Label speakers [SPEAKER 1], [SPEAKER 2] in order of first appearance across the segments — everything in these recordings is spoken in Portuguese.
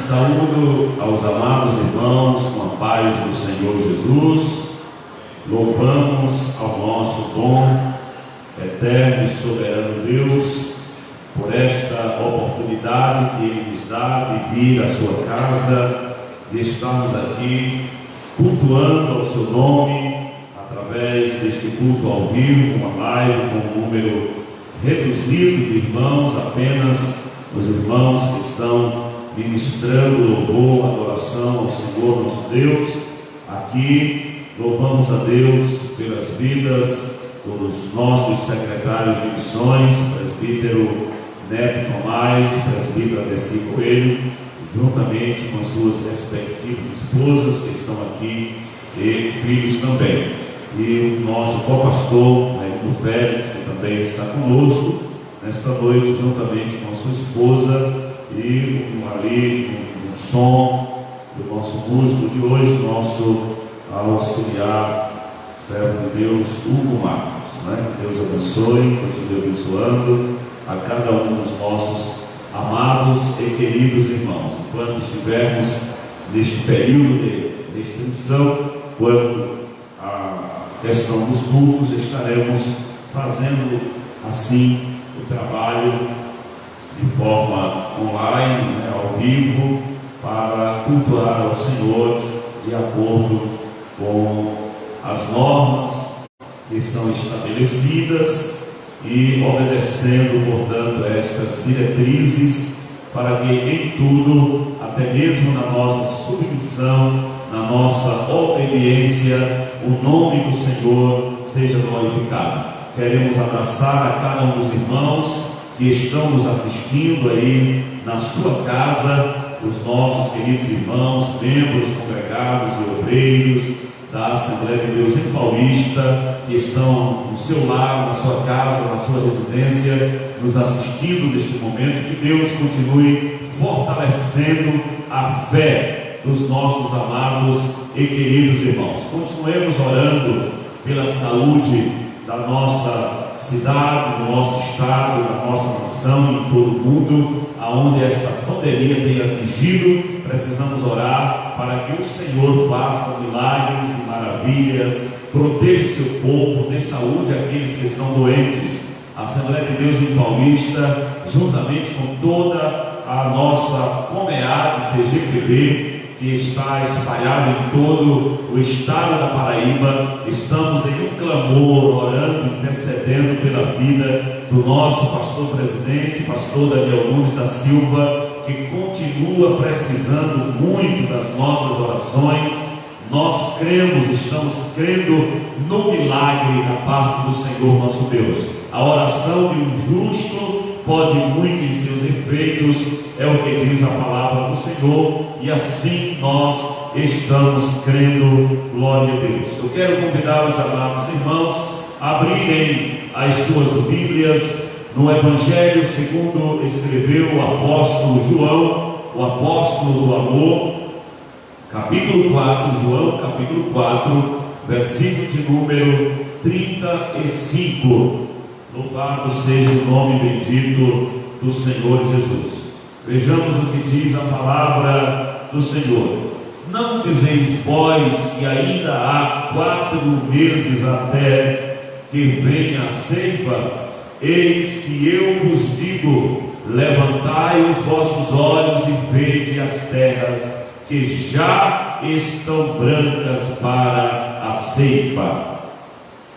[SPEAKER 1] Saúdo aos amados irmãos com a paz do Senhor Jesus. Louvamos ao nosso bom, eterno e soberano Deus por esta oportunidade que Ele nos dá de vir à sua casa, de estarmos aqui cultuando ao seu nome através deste culto ao vivo, com uma live com um número reduzido de irmãos, apenas os irmãos que estão ministrando louvor, adoração ao Senhor nosso Deus. Aqui louvamos a Deus pelas vidas dos nossos secretários de missões, presbítero Neto Tomás, presbítero Adeci Coelho, juntamente com as suas respectivas esposas que estão aqui e filhos também. E o nosso co-pastor Raimundo Félix, que também está conosco nesta noite, juntamente com a sua esposa, e ali no som do nosso músico de hoje, nosso auxiliar, servo de Deus, Hugo Marcos, Que Deus abençoe, continue abençoando a cada um dos nossos amados e queridos irmãos, enquanto estivermos neste período de restrição, quando a questão dos cultos, estaremos fazendo assim o trabalho de forma online, ao vivo, para cultuar ao Senhor de acordo com as normas que são estabelecidas e obedecendo, portanto, estas diretrizes, para que em tudo, até mesmo na nossa submissão, na nossa obediência, o nome do Senhor seja glorificado. Queremos abraçar a cada um dos irmãos que estão nos assistindo aí na sua casa, os nossos queridos irmãos, membros congregados e obreiros da Assembleia de Deus em Paulista, que estão no seu lar, na sua casa, na sua residência, nos assistindo neste momento. Que Deus continue fortalecendo a fé dos nossos amados e queridos irmãos. Continuemos orando pela saúde da nossa cidade, do nosso estado, da nossa nação e em todo o mundo, aonde esta pandemia tem atingido. Precisamos orar para que o Senhor faça milagres e maravilhas, proteja o seu povo, dê saúde àqueles que estão doentes. A Assembleia de Deus em Paulista, juntamente com toda a nossa Comead CGPB, que está espalhado em todo o estado da Paraíba, estamos em um clamor, orando, intercedendo pela vida do nosso pastor presidente, pastor Daniel Nunes da Silva, que continua precisando muito das nossas orações. Nós cremos, estamos crendo no milagre da parte do Senhor nosso Deus. A oração de um justo pode muito em seus efeitos, é o que diz a palavra do Senhor, e assim nós estamos crendo. Glória a Deus. Eu quero convidar os amados irmãos a abrirem as suas Bíblias no Evangelho segundo escreveu o apóstolo João, o apóstolo do amor, capítulo 4, João capítulo 4, versículo de número 35. Louvado seja o nome bendito do Senhor Jesus. Vejamos o que diz a palavra do Senhor. Não dizeis vós que ainda há 4 meses até que venha a ceifa? Eis que eu vos digo: levantai os vossos olhos e vede as terras, que já estão brancas para a ceifa.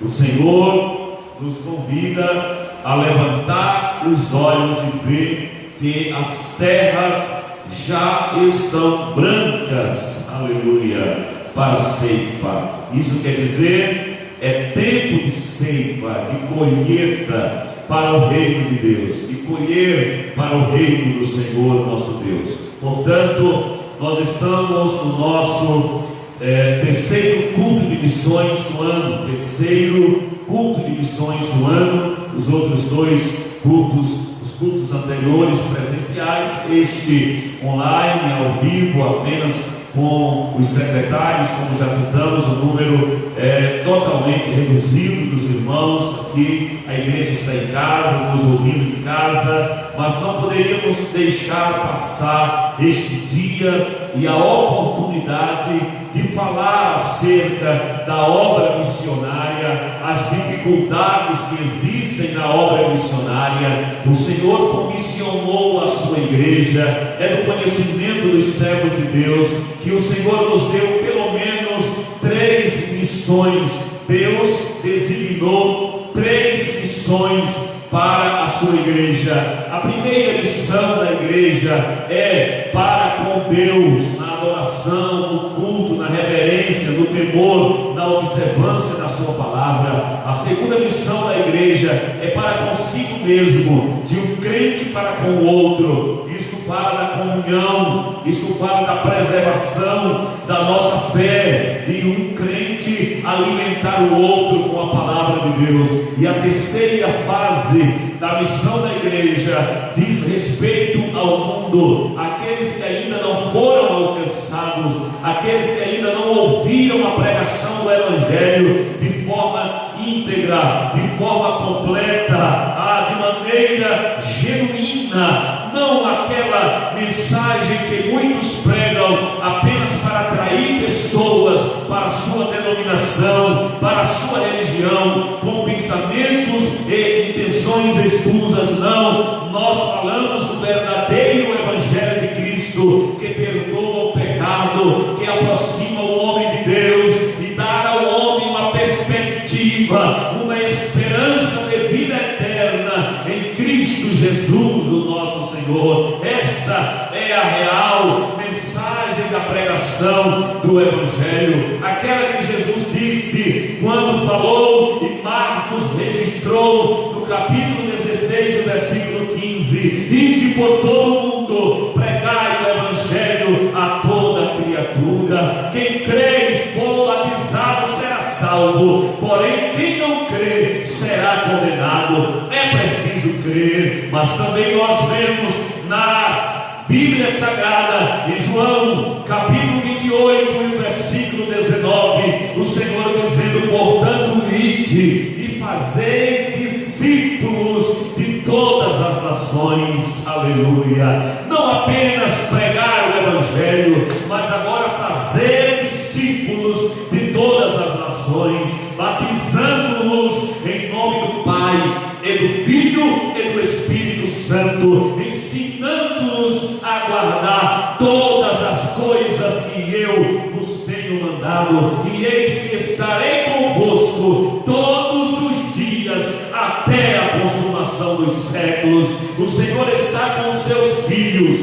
[SPEAKER 1] O Senhor nos convida a levantar os olhos e ver que as terras já estão brancas, aleluia, para a ceifa. Isso quer dizer, é tempo de ceifa, de colheita para o reino de Deus, de colher para o reino do Senhor nosso Deus. Portanto, nós estamos no nosso terceiro culto de missões do ano, terceiro culto de missões do ano. Os outros 2 cultos, os cultos anteriores presenciais, este online, ao vivo, apenas com os secretários, como já citamos, o número é totalmente reduzido dos irmãos aqui. A igreja está em casa, nos ouvindo de casa, mas não poderíamos deixar passar este dia e a oportunidade de falar acerca da obra missionária, as dificuldades que existem na obra missionária. O Senhor comissionou a sua igreja, é do conhecimento dos servos de Deus que o Senhor nos deu pelo menos 3 missões. Deus designou 3 missões para a sua igreja. A primeira missão da igreja é para com Deus, na adoração, no culto, na reverência, no temor, na observância da sua palavra. A segunda missão da igreja é para consigo mesmo, de um crente para com o outro. Isso fala da comunhão, isso fala da preservação da nossa fé, de um crente alimentar o outro com a palavra de Deus. E a terceira fase da missão da igreja diz respeito ao mundo, aqueles que ainda não foram alcançados, aqueles que ainda não ouviram a pregação do Evangelho de forma íntegra, de forma completa, de maneira genuína, não aquela mensagem que muitos pregam apenas para atrair pessoas para a sua denominação, para a sua religião, com pensamentos e intenções escusas. Não, nós falamos do verdadeiro Evangelho de Cristo, que perdoa o pecado, que aproxima o homem de Deus e dá ao homem uma perspectiva, uma esperança de vida eterna em Cristo Jesus, o nosso Senhor. Esta é a real mensagem da pregação do Evangelho, aquela que Jesus disse quando falou e Marcos registrou no capítulo 16, versículo 15: ide por todo o mundo, pregai o Evangelho a toda criatura. Quem crê e for batizado será salvo, porém quem não crê será condenado. É preciso crer, mas também nós vemos na Bíblia Sagrada, em João capítulo 28 e o versículo 19, o Senhor dizendo: portanto ide e fazei discípulos de todas as nações. Aleluia. Não apenas pregar o Evangelho, mas agora fazer discípulos de todas as nações, batizando-os em nome do Pai e do Filho e do Espírito Santo, ensinando-os a guardar todas as coisas que eu vos tenho mandado, e eis que estarei convosco todos os dias até a consumação dos séculos. O Senhor está com os seus filhos,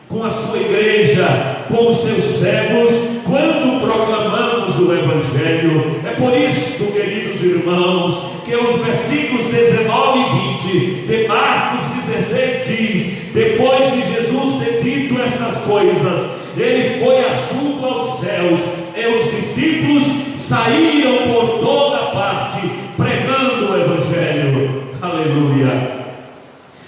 [SPEAKER 1] com a sua igreja, com os seus servos, quando proclamamos o Evangelho. É por isso, queridos irmãos, que os versículos 19 e 20 de Marcos 16 diz: depois de Jesus ter dito essas coisas, ele foi assunto aos céus, e os discípulos saíram por toda parte pregando o Evangelho. Aleluia.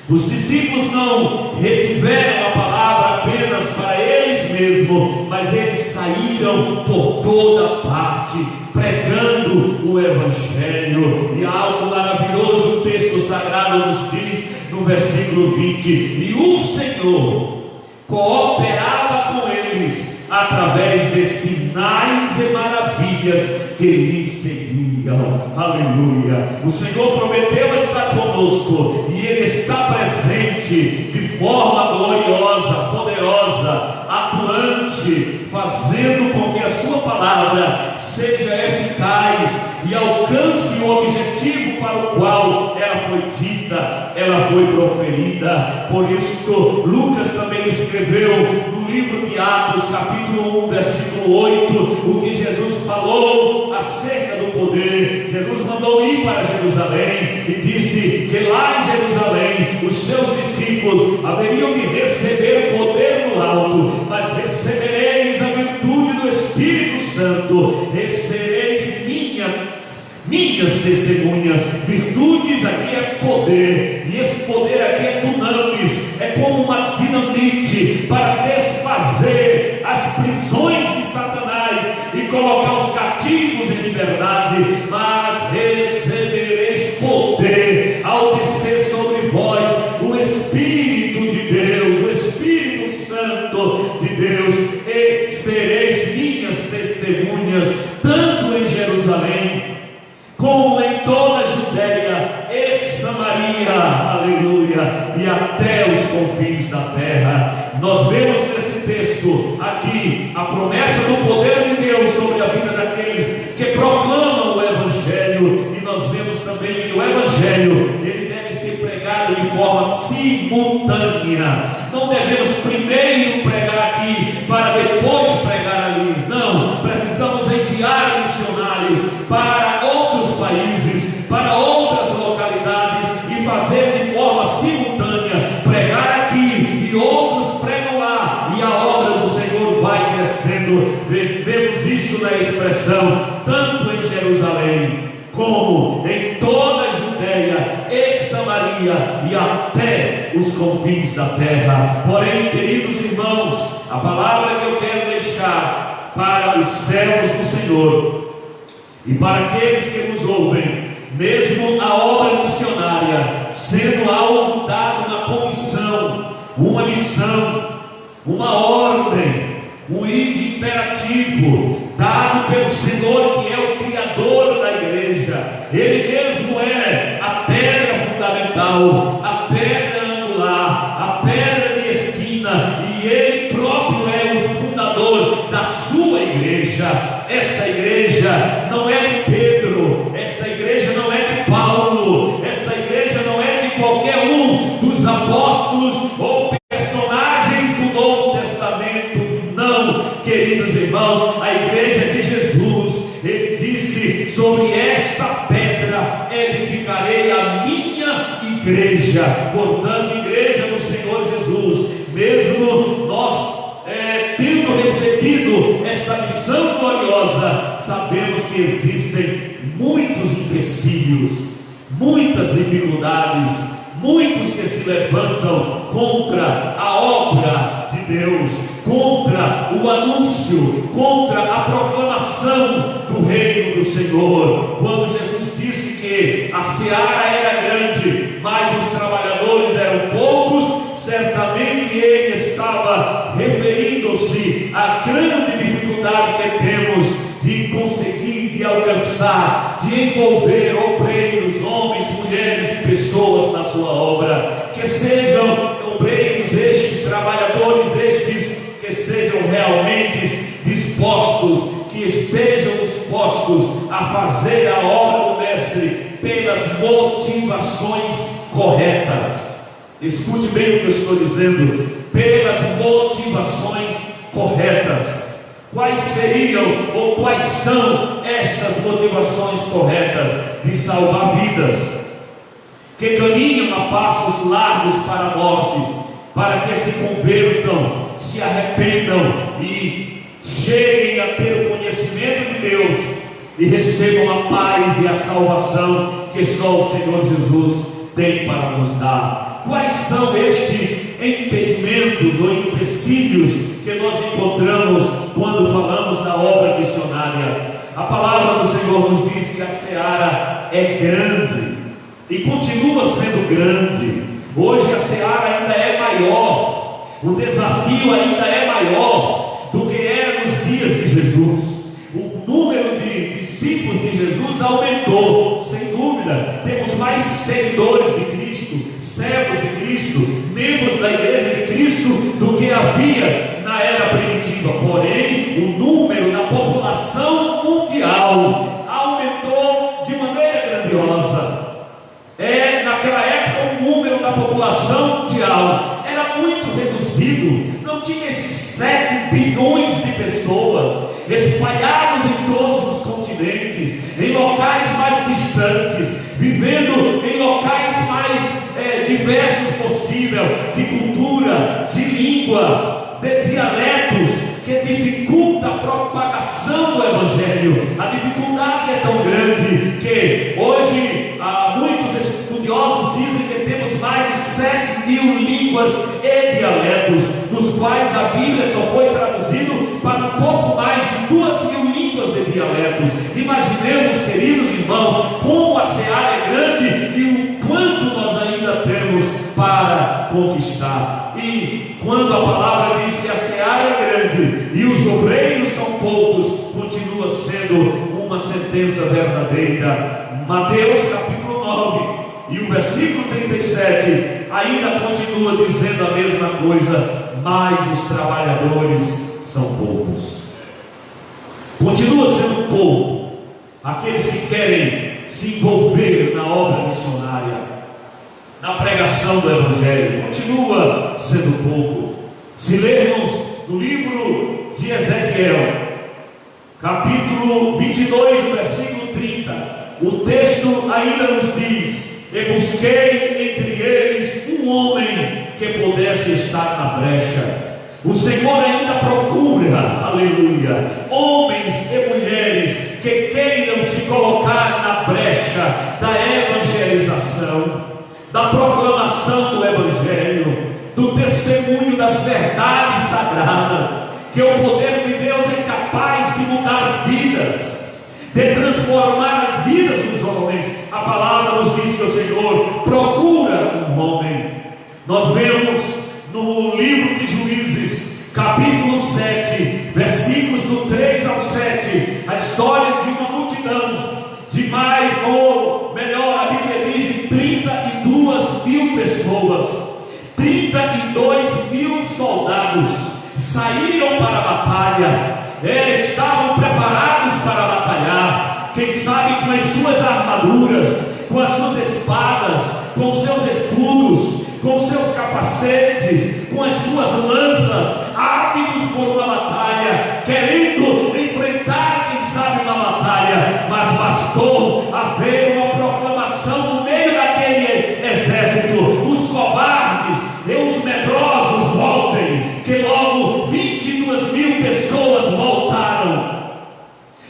[SPEAKER 1] Os discípulos não retiveram a palavra apenas para eles mesmos, mas eles saíram por toda parte pregando o Evangelho. E algo maravilhoso o texto sagrado nos diz no versículo 20: e o Senhor cooperava com eles através de sinais e maravilhas que lhes seguiam. Aleluia. O Senhor prometeu estar conosco, e Ele está presente de forma gloriosa, poderosa, atuante, fazendo com que a sua palavra seja eficaz e alcance o objetivo para o qual ela foi dita, ela foi proferida. Por isso Lucas também escreveu no livro de Atos, capítulo 1, versículo 8, o que Jesus falou acerca do poder. Jesus mandou ir para Jerusalém e disse que lá em Jerusalém os seus discípulos haveriam de receber o poder no alto, mas recebereis a virtude do Espírito Santo, e sereis minhas testemunhas. Virtudes aqui é poder, e esse poder aqui é dunamis, é como uma dinamite para desfazer as prisões Deus, e sereis minhas testemunhas, tanto em Jerusalém, como em toda a Judéia e Samaria, aleluia, e até os confins da terra. Nós vemos nesse texto aqui a promessa do poder de Deus sobre a vida daqueles que proclamam o Evangelho, e nós vemos também que o Evangelho, ele deve ser pregado de forma simultânea. Não devemos primeiro pregar aqui para depois pregar ali. Não, precisamos enviar missionários para outros países, para outras localidades, e fazer de forma simultânea, pregar aqui e outros pregam lá, e a obra do Senhor vai crescendo. Vemos isso na expressão, tanto em Jerusalém, como em toda a Judéia e Samaria, e até os confins da terra. Porém, queridos irmãos, a palavra que eu quero deixar para os servos do Senhor e para aqueles que nos ouvem, mesmo a obra missionária sendo algo dado na comissão, uma missão, uma ordem, um ide imperativo dado pelo Senhor, que é o Criador da igreja. Ele mesmo é a pedra fundamental, a pedra angular, a pedra de esquina, e Ele próprio é o fundador da sua igreja. Esta igreja não é de Pedro, esta igreja não é de Paulo, esta igreja não é de qualquer um dos apóstolos ou personagens do Novo Testamento. Não, queridos irmãos, a igreja de Jesus. Ele disse: sobre esta pedra edificarei a minha igreja. Portanto, igreja do Senhor Jesus, mesmo nós tendo recebido esta missão gloriosa, sabemos que existem muitos empecilhos, muitas dificuldades, muitos que se levantam contra a obra de Deus, contra o anúncio, contra a proclamação do reino do Senhor. Quando Jesus disse que a seara era grande, mas os trabalhadores eram poucos, certamente ele estava referindo-se à grande dificuldade que temos de conseguir, de alcançar, de envolver obreiros, homens, mulheres e pessoas na sua obra, que sejam obreiros estes, trabalhadores estes, que sejam realmente dispostos, que estejam dispostos a fazer a obra do Mestre pelas motivações corretas. Escute bem o que eu estou dizendo: pelas motivações corretas. Quais seriam ou quais são estas motivações corretas? De salvar vidas que caminham a passos largos para a morte, para que se convertam, se arrependam e cheguem a ter o conhecimento de Deus e recebam a paz e a salvação que só o Senhor Jesus tem para nos dar. Quais são estes impedimentos ou empecilhos que nós encontramos quando falamos da obra missionária? A palavra do Senhor nos diz que a seara é grande e continua sendo grande. Hoje a seara ainda é maior, o desafio ainda é maior do que era nos dias de Jesus. O número de discípulos de Jesus aumentou, sem dúvida. Temos mais seguidores de Cristo, servos de Cristo, membros da igreja de Cristo, do que havia na era primitiva. Porém, o número da população mundial aumentou de maneira grandiosa. Naquela época, o número da população mundial era muito reduzido. Não tinha esses 7 bilhões de pessoas espalhados em todos os continentes, em locais mais distantes, vivendo em locais mais diversos possível, de cultura, de língua, de dialetos, que dificulta a propagação do Evangelho. A dificuldade é tão grande que hoje muitos estudiosos dizem que temos mais de 7.000 línguas e dialetos, dos quais a Bíblia só foi traduzido para um pouco mais de 2.000 línguas e dialetos. Imaginemos, queridos irmãos, como a seara é grande e o quanto nós ainda temos para conquistar. E quando a palavra diz que a seara é grande, grande e os obreiros são poucos, continua sendo uma sentença verdadeira. Mateus capítulo 9 e o versículo 37 ainda continua dizendo a mesma coisa, mas os trabalhadores são poucos. Continua sendo pouco aqueles que querem se envolver na obra missionária, na pregação do Evangelho. Continua sendo pouco. Se lermos no livro de Ezequiel, capítulo 22, versículo 30, o texto ainda nos diz: e busquei entre eles um homem que pudesse estar na brecha. O Senhor ainda procura, aleluia, homens e mulheres que queiram se colocar na brecha da evangelização, da proclamação do Evangelho, do testemunho das verdades sagradas, que o poder de Deus é capaz de mudar vidas, de transformar as vidas dos homens. A palavra nos diz que o Senhor procura um homem. Nós vemos no livro de Juízes, capítulo 7, versículos do 3 ao 7, a história de uma multidão, de mais, ou melhor, a Bíblia diz de 32 mil pessoas, 32 mil soldados saíram para a batalha, estavam preparados para batalhar, quem sabe com as suas armaduras, com as suas espadas, com os seus escudos, com os seus capacetes, com as suas lanças, ávidos por uma batalha, querendo enfrentar, quem sabe, uma batalha, mas bastou haver uma proclamação no meio daquele exército: os covardes e os medrosos voltem, que logo 22 mil pessoas voltaram.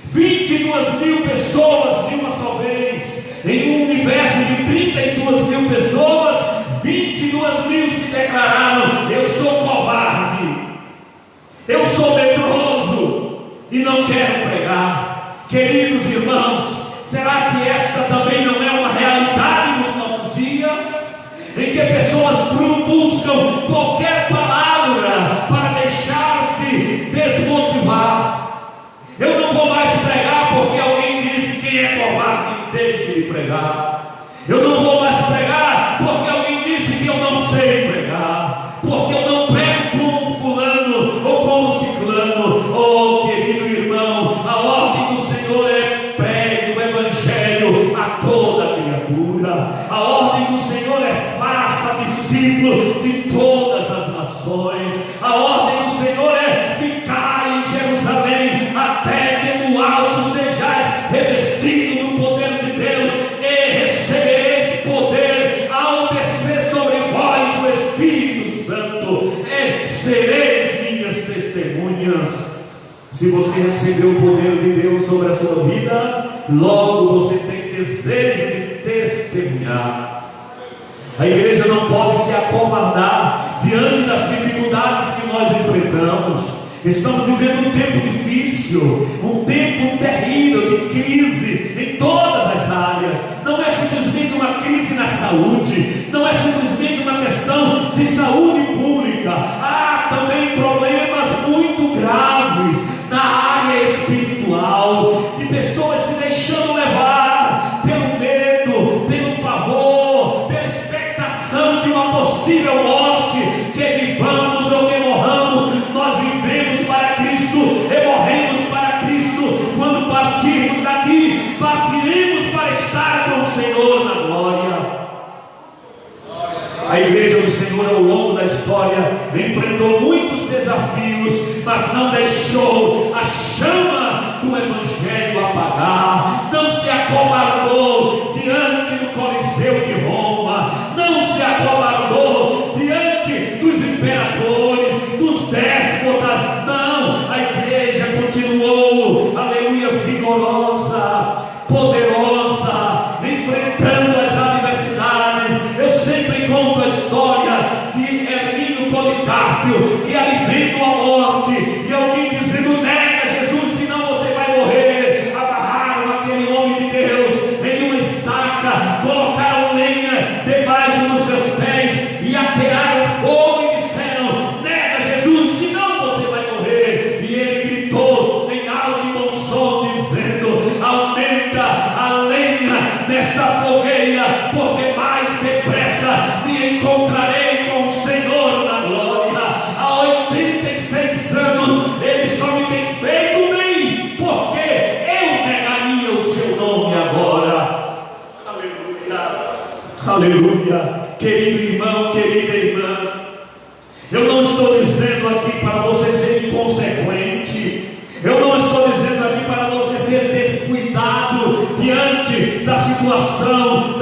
[SPEAKER 1] 22 mil pessoas de uma só vez, em um universo de 32 mil pessoas, 22 mil se declararam: eu sou covarde, eu sou medroso e não quero pregar. Queridos irmãos, será que esta também não é uma realidade nos nossos dias, em que pessoas buscam qualquer palavra para deixar-se desmotivar? Eu não vou mais pregar porque alguém disse: quem é covarde, deixe de pregar. Eu não vou mais pregar porque alguém disse que eu não sei pregar, porque eu não prego como fulano ou como ciclano. Oh, querido irmão, a ordem do Senhor é: pregue o Evangelho a toda criatura. A ordem do Senhor é: faça discípulo de todas as nações. A ordem do Senhor é: ficar em Jerusalém até que no alto sejais revestido do poder de Deus, e recebereis poder ao descer sobre vós o Espírito Santo, e sereis minhas testemunhas. Se você recebeu o poder de Deus sobre a sua vida, logo você tem desejo de testemunhar. A igreja não pode se acovardar diante das dificuldades que nós enfrentamos. Estamos vivendo um tempo difícil, um tempo terrível de crise em todas as áreas. Não é simplesmente uma crise na saúde, não é simplesmente uma questão de saúde pública. Há também problemas muito graves na área espiritual, de pessoas se deixando levar pelo medo, pelo pavor, pela expectação de uma possível morte. Que vivamos ou que morramos, nós vivemos para Cristo e morremos para Cristo. Quando partirmos daqui, partiremos para estar com o Senhor na glória. A igreja do Senhor, ao longo da história, enfrentou muitos desafios, mas não deixou a chama do Evangelho apagar. Não se acovardou diante do Coliseu de Roma, não se acovardou diante dos imperadores, dos déspotas. Não, a igreja continuou, aleluia, vigorosa, poderosa, enfrentando as adversidades. Eu sempre conto a história de Hermínio Policarpio, que ali vendo a morte, e alguém dizendo: nega Jesus, senão você vai morrer. Amarraram aquele homem de Deus em uma estaca, colocaram lenha debaixo dos seus pés e atearam fogo e disseram: nega Jesus, senão você vai morrer. situação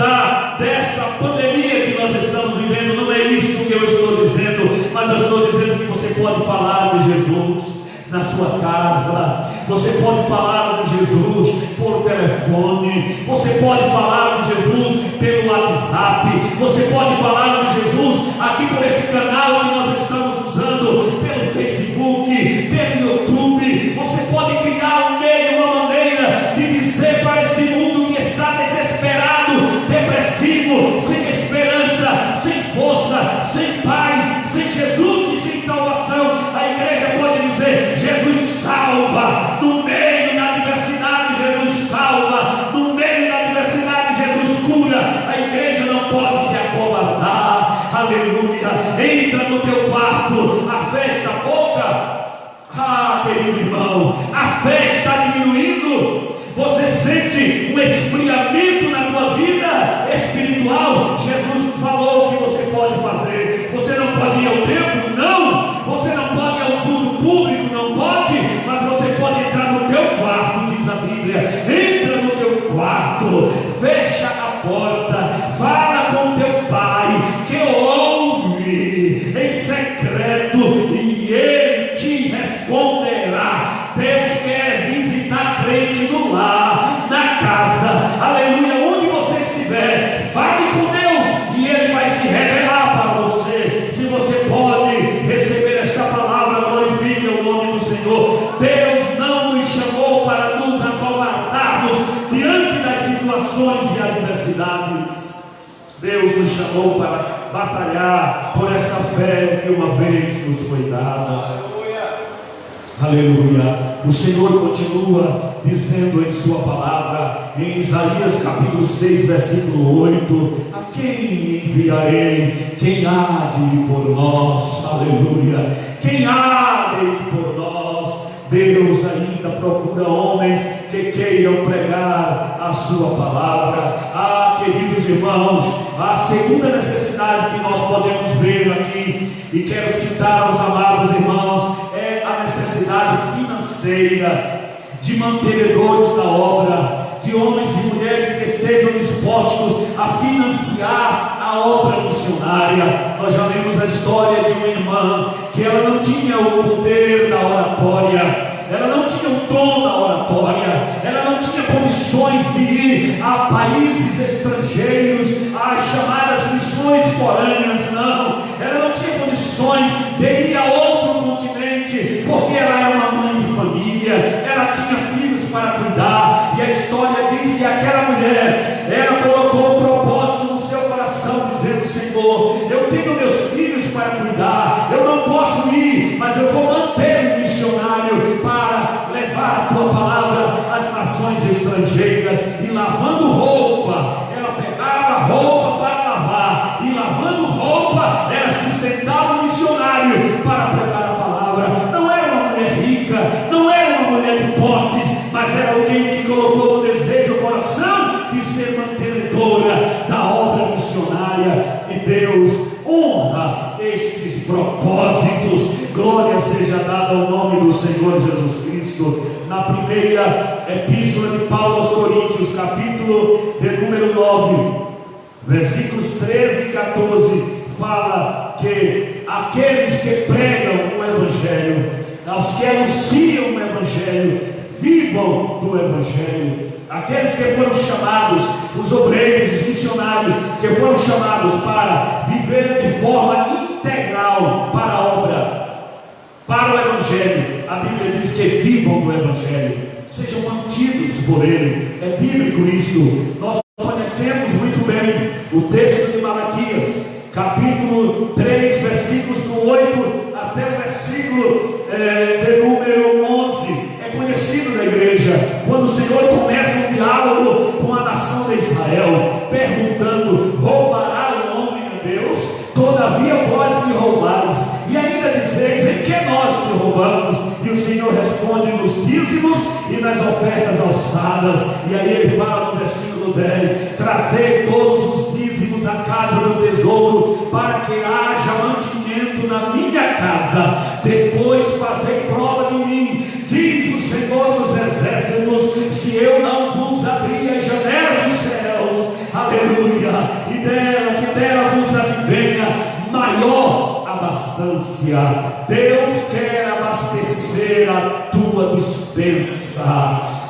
[SPEAKER 1] desta pandemia que nós estamos vivendo. Não é isso que eu estou dizendo, mas eu estou dizendo que você pode falar de Jesus na sua casa, você pode falar de Jesus por telefone, você pode falar de Jesus pelo WhatsApp, você pode falar de Jesus aqui por este canal que nós estamos usando, pelo Facebook, pelo YouTube. Você pode criar um meio, uma maneira de dizer para este mundo que está desesperado, depressivo, sem esperança, sem força, sem paz, sem Jesus e sem salvação. A igreja pode dizer: Jesus salva. No meio da adversidade, Jesus salva. No meio da adversidade, Jesus cura. A igreja não pode se acovardar. Aleluia. Entra no teu quarto, a fé está pouca. Querido irmão, a fé está diminuindo. Você sente um esfriamento na tua vida espiritual. Jesus falou que você pode fazer. Você não pode ir ao templo? Não. Você não pode ir ao culto público? Não pode. Mas você pode entrar no teu quarto, diz a Bíblia. Entra no teu quarto, fecha a porta, fala com teu pai, que ouve em secreto, e ele te responderá. Deus quer visitar crente no lar, na casa, aleluia, onde você estiver. Fale com Deus e ele vai se revelar para você. Se você pode receber esta palavra, glorifique o nome do Senhor. Deus não nos chamou para nos acovardarmos diante das situações e adversidades. Deus nos chamou para batalhar por esta fé que uma vez nos foi dada. Aleluia. O Senhor continua dizendo em sua palavra, em Isaías capítulo 6, versículo 8: a quem enviarei? Quem há de ir por nós? Aleluia. Quem há de ir por nós? Deus ainda procura homens que queiram pregar a sua palavra. Queridos irmãos, a segunda necessidade que nós podemos ver aqui, e quero citar aos amados irmãos, é a necessidade financeira de mantenedores da obra, de homens e mulheres que estejam dispostos a financiar a obra missionária. Nós já vimos a história de uma irmã que ela não tinha o poder da oratória, ela não tinha o dom da oratória, ela não tinha condições de ir a países estrangeiros, às chamadas missões forâneas, não. Ela não tinha condições de ir a outro continente, porque ela era uma mãe de família, ela tinha filhos para cuidar, e a história diz que aquela mulher, ela colocou um propósito no seu coração, dizendo: Senhor, eu tenho meus filhos para cuidar, eu não posso ir, mas eu vou manter um missionário para levar a tua palavra às nações estrangeiras. E lavando roupa, ela pegava roupa para lavar, e lavando roupa, ela sustentava o missionário para pregar a palavra. Não era uma mulher rica, não era uma mulher de posses, mas era alguém que colocou no desejo, o coração, de ser mantenedora da obra missionária. E Deus honra estes propósitos. Glória seja dada ao nome do Senhor Jesus Cristo. Na primeira epístola de Paulo aos Coríntios, capítulo de número 9, versículos 13 e 14, fala que aqueles que pregam o Evangelho, aos que anunciam o Evangelho, vivam do Evangelho. Aqueles que foram chamados, os obreiros, os missionários, que foram chamados para viver de forma integral para a obra, para o Evangelho. A Bíblia diz que vivam do Evangelho, sejam mantidos por ele. É bíblico isso. Nós conhecemos muito bem o texto de Malaquias, capítulo 3, versículos do 8 até o versículo de número 11. É conhecido da igreja, quando o Senhor começa um diálogo com a nação de Israel, perguntando: roubará o homem a Deus? Todavia vós me roubais, e ainda dizeis: em que nós te roubamos? E o Senhor responde: nos dízimos e nas ofertas alçadas. E aí ele fala no versículo 10: trazei todos os dízimos à casa do tesouro, para que haja mantimento na minha casa. Depois fazei prova de mim, diz o Senhor dos exércitos, se eu não vos abrir as janelas do céu
[SPEAKER 2] abastecer a tua despensa.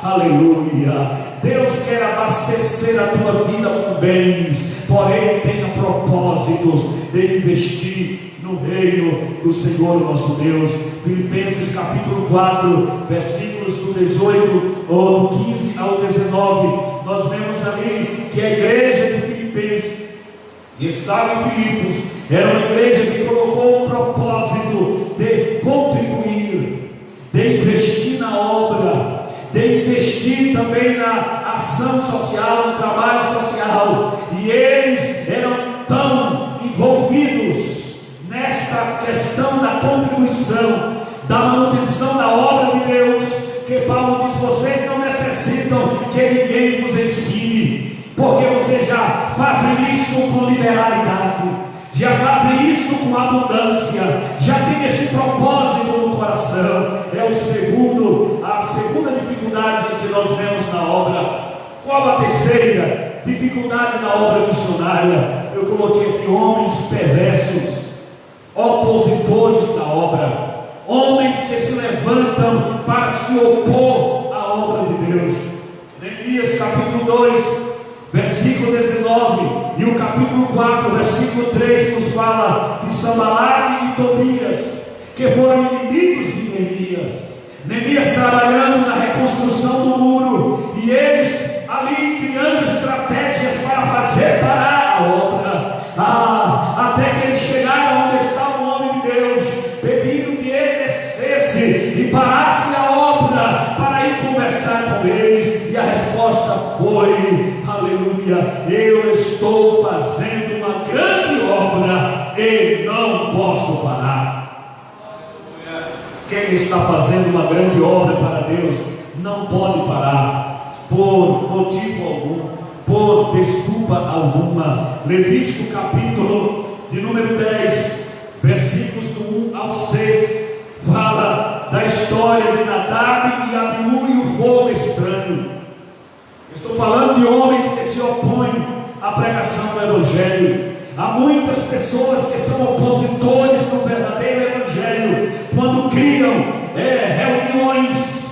[SPEAKER 2] Aleluia. Deus quer abastecer a tua vida com bens, porém tenha propósitos de investir no reino do Senhor nosso Deus. Filipenses capítulo 4, versículos do 18 ou do 15 ao 19, nós vemos ali que a igreja de Filipenses, que estava em Filipos, era uma igreja que colocou o propósito de contribuir, de investir na obra, de investir também na ação social, no trabalho social, e eles eram tão envolvidos nesta questão da contribuição, da manutenção da obra de Deus, que Paulo diz: vocês não necessitam que ninguém vos ensine, porque vocês já fazem isso com liberalidade, já fazem isso com abundância, já tem esse propósito no coração. É a segunda dificuldade que nós vemos na obra. Qual a terceira dificuldade na obra missionária? Eu coloquei aqui: homens perversos, opositores da obra, homens que se levantam para se opor à obra de Deus. Neemias capítulo 2, versículo 19, e o capítulo 4, versículo 3 nos fala de Sanbalate e Tobias, que foram inimigos de Neemias. Neemias trabalhando na reconstrução do muro, e eles ali criando estratégias para fazer parar a obra, até que eles chegaram onde estava o homem de Deus, pedindo que ele descesse e parasse a obra para ir conversar com eles. E a resposta foi: aleluia, eu estou fazendo uma grande obra e não posso parar. Quem está fazendo uma grande obra para Deus não pode parar por motivo algum, por desculpa alguma. Levítico capítulo de número 10, versículos do 1 ao 6, fala da história de Nadab e Abiú e o fogo estranho. Estou falando de homens que se opõem à pregação do Evangelho. Há muitas pessoas que são opositores do verdadeiro Evangelho, quando criam reuniões,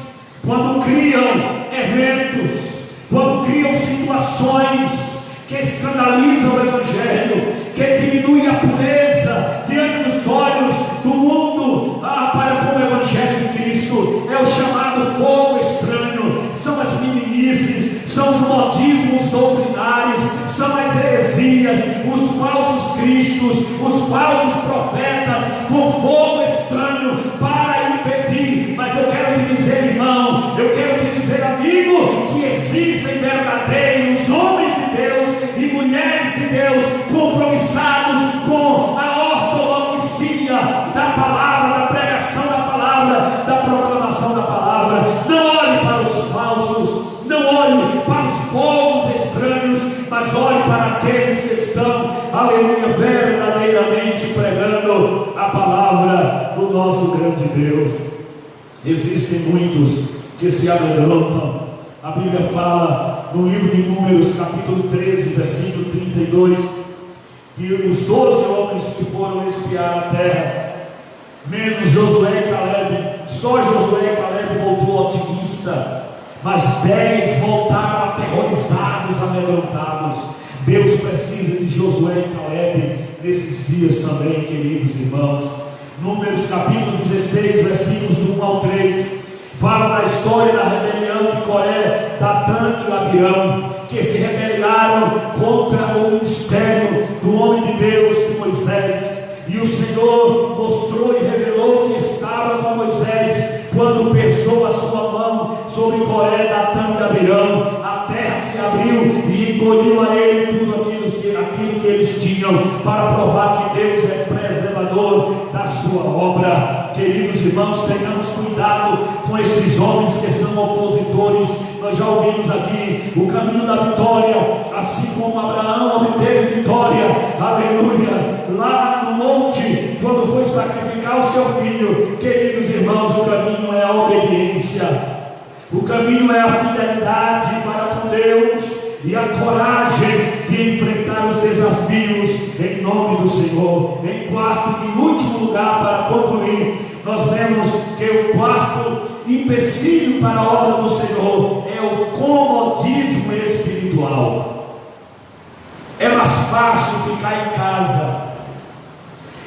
[SPEAKER 2] quando criam eventos, quando criam situações que escandalizam o Evangelho, que diminuem a pureza diante dos olhos do mundo, para com o Evangelho de Cristo. É o chamado fogo estranho, são as meninices, são os modismos doutrinários, são as heresias, os falsos cristos, os falsos profetas, com fogo estranho para impedir. Mas eu quero te dizer, irmão, eu quero te dizer, amigo, que existem verdadeiros homens de Deus e mulheres de Deus compromissados com a ortodoxia da palavra, da pregação da palavra, da proclamação da palavra. Não olhe para os falsos, não olhe para os fogos estranhos, mas olhe para aqueles que estão, aleluia, verdadeiramente pregando a palavra do nosso grande Deus. Existem muitos que se amedrontam. A Bíblia fala no livro de Números, capítulo 13, versículo 32, que os 12 homens que foram espiar a terra, menos Josué e Caleb, só Josué e Caleb voltou otimista, mas 10 voltaram aterrorizados, amedrontados. Deus precisa de Josué e Caleb nesses dias também, queridos irmãos. Números capítulo 16, versículos do 1 ao 3, fala da história da rebelião de Coré, Datã e Abirão, que se rebelaram contra o ministério do homem de Deus, de Moisés. E o Senhor mostrou e revelou que estava com Moisés quando pesou a sua mão sobre Coré, Datã e Abirão. A terra se abriu e engoliu a ele tudo aquilo que eles tinham, para provar que Deus é preservador da sua obra. Queridos irmãos, tenhamos cuidado com estes homens que são opositores. Nós já ouvimos aqui o caminho da vitória, assim como Abraão obteve vitória, aleluia, lá no monte, quando foi sacrificar o seu filho. Queridos irmãos, o caminho é a obediência, o caminho é a fidelidade para com Deus e a coragem de enfrentar os desafios em nome do Senhor. Em quarto e último lugar, para concluir, nós vemos porque o quarto empecilho para a obra do Senhor é o comodismo espiritual. É mais fácil ficar em casa,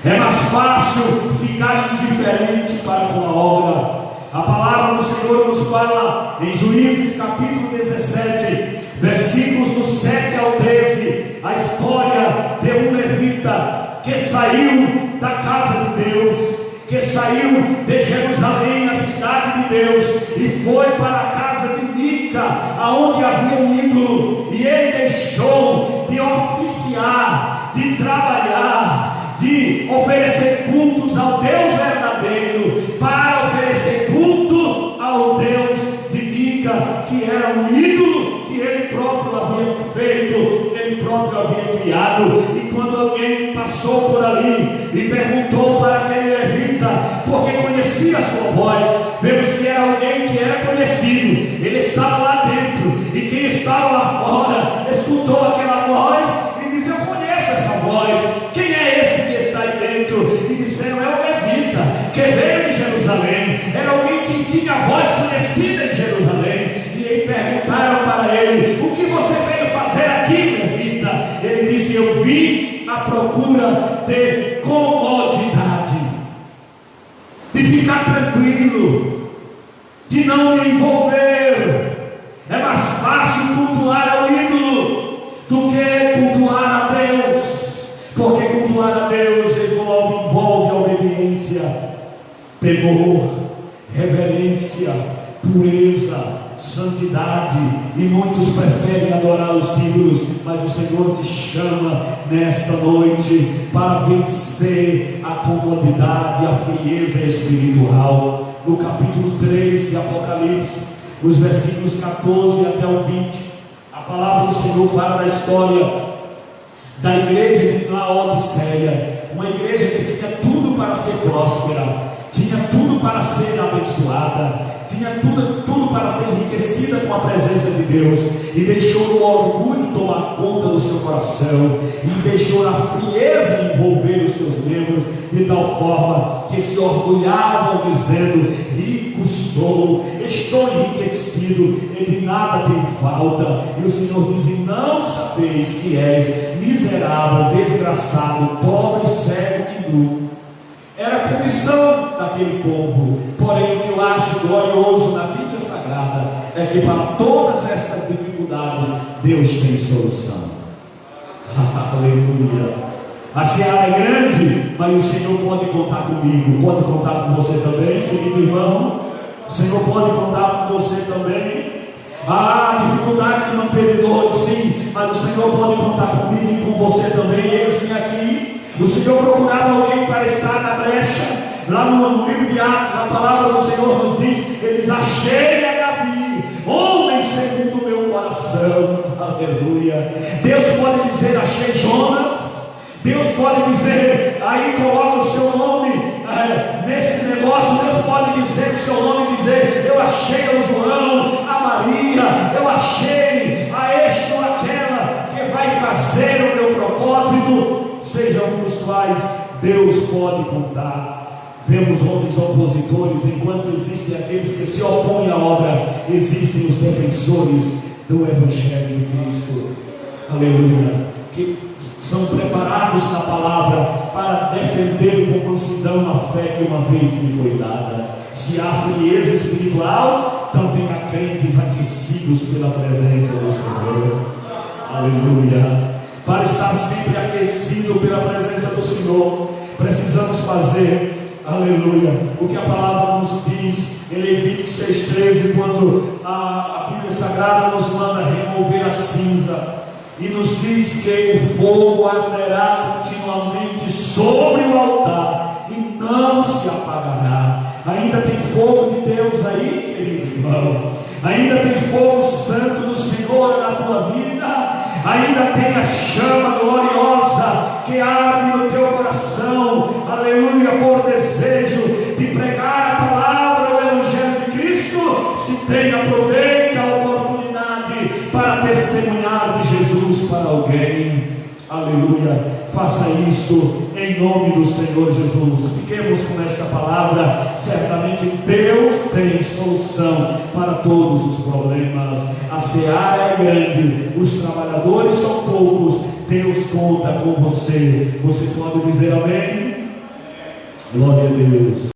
[SPEAKER 2] é mais fácil ficar indiferente para com a obra. A palavra do Senhor nos fala em Juízes capítulo 17, versículos do 7 ao 13, a história de um levita que saiu da casa de Deus, que saiu de Jerusalém, a cidade de Deus, e foi para a casa de Mica, aonde havia um ídolo, e ele deixou de oficiar, de trabalhar, de oferecer cultos ao Deus verdadeiro, para oferecer culto ao Deus de Mica, que era um ídolo que ele próprio havia feito, ele próprio havia criado. E quando alguém passou por ali e perguntou para aquele levita, porque conhecia a sua voz, vemos que era alguém que era conhecido, ele estava lá dentro, e quem estava lá fora escutou aquela voz e disse: eu conheço essa voz, quem é esse que está aí dentro? E disseram: é o levita que veio de Jerusalém, era alguém que tinha a voz conhecida em Jerusalém. E aí perguntaram para ele: o que você veio fazer aqui, levita? Ele disse: eu vim à procura de comodidade, de ficar tranquilo, de não me envolver. É mais fácil cultuar ao ídolo do que cultuar a Deus, porque cultuar a Deus envolve obediência, temor, reverência, pureza, santidade, e muitos preferem adorar os ídolos, mas o Senhor te chama nesta noite para vencer a comodidade, a frieza espiritual. No capítulo 3 de Apocalipse, os versículos 14 até o 20, a palavra do Senhor fala da história da igreja de Laodiceia, uma igreja que tinha tudo para ser próspera, tinha tudo para ser abençoada, tinha tudo para ser enriquecida com a presença de Deus, e deixou o orgulho tomar conta do seu coração, e deixou a frieza envolver os seus membros, de tal forma que se orgulhavam dizendo: rico sou, estou enriquecido, e de nada tenho falta. E o Senhor diz: e não sabeis que és miserável, desgraçado, pobre, cego e nu. Era a condição daquele povo. Porém, o que eu acho glorioso na Bíblia Sagrada é que para todas estas dificuldades Deus tem solução. Aleluia. A seara é grande, mas o Senhor pode contar comigo, pode contar com você também, querido irmão. O Senhor pode contar com você também. Há dificuldade de mantenedores, sim, mas o Senhor pode contar comigo e com você também. Eis-me aqui. O Senhor procurava alguém para estar na brecha. Lá no livro de Atos, a palavra do Senhor nos diz: eles: achei a Davi, homem segundo o meu coração. Aleluia. Deus pode dizer: achei Jonas. Deus pode dizer, aí coloca o seu nome nesse negócio. Deus pode dizer o seu nome, dizer: eu achei o João, a Maria, eu achei a este ou aquela que vai fazer o meu propósito. Seja um dos quais Deus pode contar. Vemos homens opositores, enquanto existem aqueles que se opõem à obra, existem os defensores do Evangelho de Cristo. Aleluia. Que são preparados na palavra para defender com mansidão a fé que uma vez lhe foi dada. Se há frieza espiritual, também há crentes aquecidos pela presença do Senhor. Aleluia. Para estar sempre aquecido pela presença do Senhor, precisamos fazer, aleluia, o que a palavra nos diz em Levítico 6,13, quando a Bíblia Sagrada nos manda remover a cinza, e nos diz que o fogo arderá continuamente sobre o altar e não se apagará. Ainda tem fogo de Deus aí, querido irmão? Ainda tem fogo santo do Senhor na tua vida? Ainda tem a chama gloriosa que arde no teu coração, aleluia, por desejo de pregar a palavra, o Evangelho de Cristo? Se tem, aproveita a oportunidade para testemunhar de Jesus para alguém. Aleluia. faça isso em nome do Senhor Jesus. Fiquemos com esta palavra. Certamente Deus tem solução para todos os problemas. A seara é grande, os trabalhadores são poucos. Deus conta com você. Você pode dizer amém? Glória a Deus.